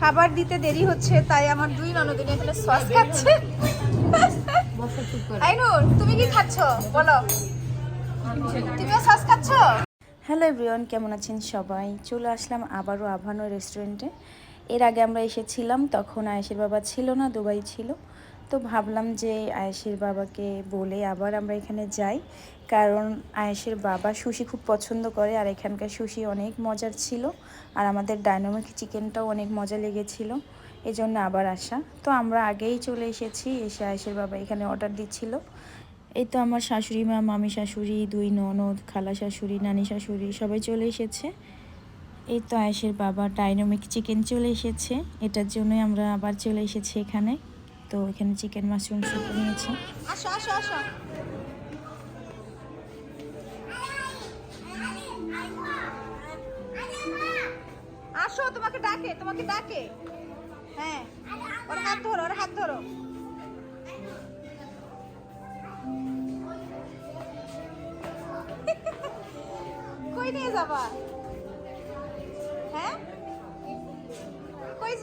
খাবার দিতে দেরি হচ্ছে, তাই আমার দুই ননদিনী এখানে সস খাচ্ছে। আইনুর, তুমি কি খাচ্ছ বলো? তুমিও সস খাচ্ছ? হ্যালো এভরিওয়ান, কেমন আছেন সবাই? চলে আসলাম আবারও আভানো রেস্টুরেন্টে। এর আগে আমরা এসেছিলাম, তখন আয়েশের বাবা ছিল না, দুবাই ছিল। তো ভাবলাম যে আয়েশের বাবাকে বলে আবার আমরা এখানে যাই, কারণ আয়েশের বাবা সুশি খুব পছন্দ করে, আর এখানকার সুশি অনেক মজার ছিল, আর আমাদের ডায়নামিক চিকেনটাও অনেক মজা লেগেছিল, এই জন্য আবার আসা। তো আমরা আগেই চলে এসেছি, এসে আয়েশের বাবা এখানে অর্ডার দিচ্ছিল। এই তো আমার শাশুড়ি মা, মামি শাশুড়ি, দুই ননদ, খালা শাশুড়ি, নানি শাশুড়ি সবাই চলে এসেছে। এই তো আয়েশের বাবা ডাইনামিক চিকেন চলে এসেছে, এটার জন্যই আমরা আবার চলে এসেছি এখানে। তো এখানে চিকেন মাশরুম স্যুপ নিয়েছি। আসো আসো আসো। আসো, তোমাকে ডাকে, তোমাকে ডাকে। হ্যাঁ, ওর হাত ধরো, ওর হাত ধরো। কই নিয়ে যাবা? হ্যাঁ, কই?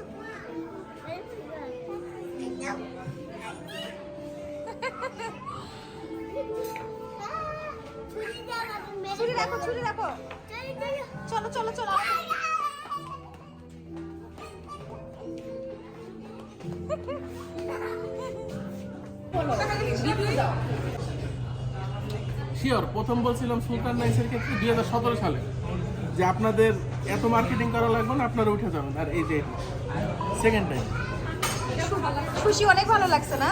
ছুরি রাখো, ছুরি রাখো। চলো চলো চলো। শিওর, প্রথম বলছিলাম সুলতান নাইসের ক্ষেত্রে 2017 সালে যে আপনাদের এত মার্কেটিং করা লাগবে না, আপনারা উঠে যাবেন। আর এই যে সেকেন্ড টাইম খুশি, অনেক ভালো লাগছে না?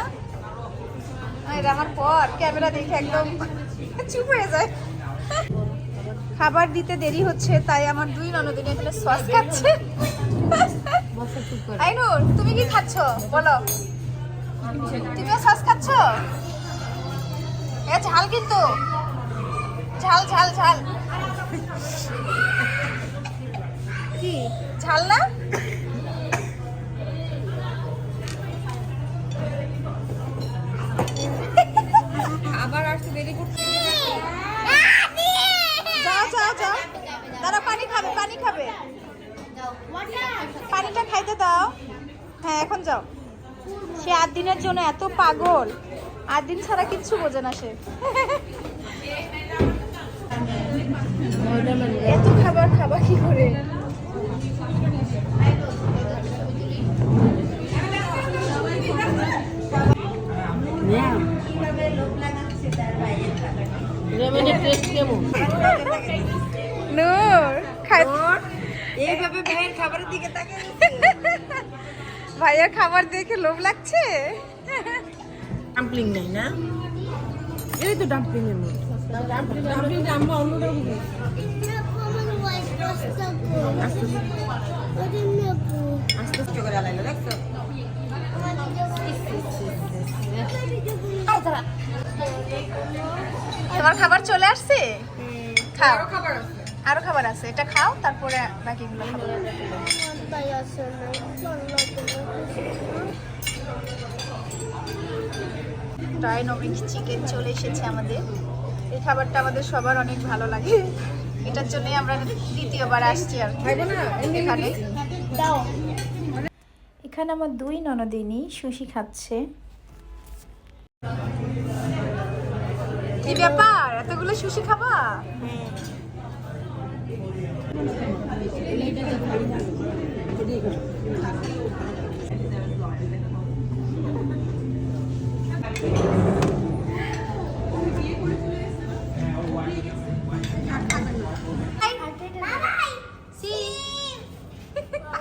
এটা আমার পর ক্যামেরা দেখে একদম চুপ হয়ে যায়। খাবার দিতে দেরি হচ্ছে, তাই আমার দুই ননদিনী এখানে সস খাচ্ছে। আইনুর, তুমি কি খাচ্ছ বলো? তুমিও সস খাচ্ছ? এ ঝাল কিন্তু, ঝাল ঝাল ঝাল। কি ঝাল না? আবার আসতে দেরি করতে। যাও যাও যাও, দাঁড়া, পানি খাবে, পানি খাবে, পানিটা খাইতে দাও। হ্যাঁ, এখন যাও। সে 8 দিনের জন্য এত পাগল, 8 দিন ছাড়া কিচ্ছু বোঝে না সে। এত খাবার খাবা কি করে? নূর এইভাবে ভাইয়ের খাবারের দিকে তাকিয়ে ভাইয়ার খাবার দেখে লোভ লাগছে। ডাম্পলিং নেই না, এই তো ডাম্পলিং এর মতো। ডাম্পলিং আমরা অন্যরকম আস্তে আস্তে করে আলাইলো, দেখছো? তোমার খাবার চলে আসছে, খাও। আরো খাবার আছে। আরো খাবার আছে, এটা খাও, তারপরে বাকিগুলো খাবো। ডাইনামিক চিকেন চলে এসেছে আমাদের। এই খাবারটা আমাদের সবার অনেক ভালো লাগে, এটার জন্যই আমরা দ্বিতীয়বার আসছি আর কি এখানে। এখানে আমার দুই ননদিনী সুশি খাচ্ছে। কি ব্যাপার, এতগুলো সুশি খাবা?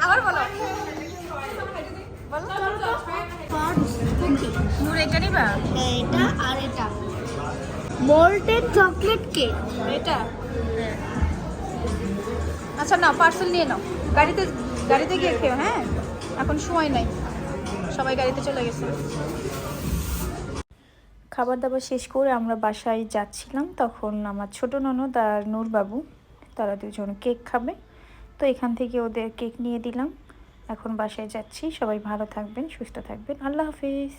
আবার বলো, বলো। নূর, এটা নিবা? এটা আর এটা মোল্টেন চকলেট কেক। এটা আচ্ছা, নাও, পার্সেল নিয়ে নাও, গাড়িতে গাড়িতে গিয়ে খেও। হ্যাঁ, এখন সময় নাই, সবাই গাড়িতে চলে গেছে। খাবার দাবার শেষ করে আমরা বাসায় যাচ্ছিলাম, তখন আমার ছোট ননদ আর নূর বাবু তারা দুজন কেক খাবে, তো এখান থেকে ওদের কেক নিয়ে দিলাম। এখন বাসায় যাচ্ছি, সবাই ভালো থাকবেন, সুস্থ থাকবেন, আল্লাহ হাফিজ।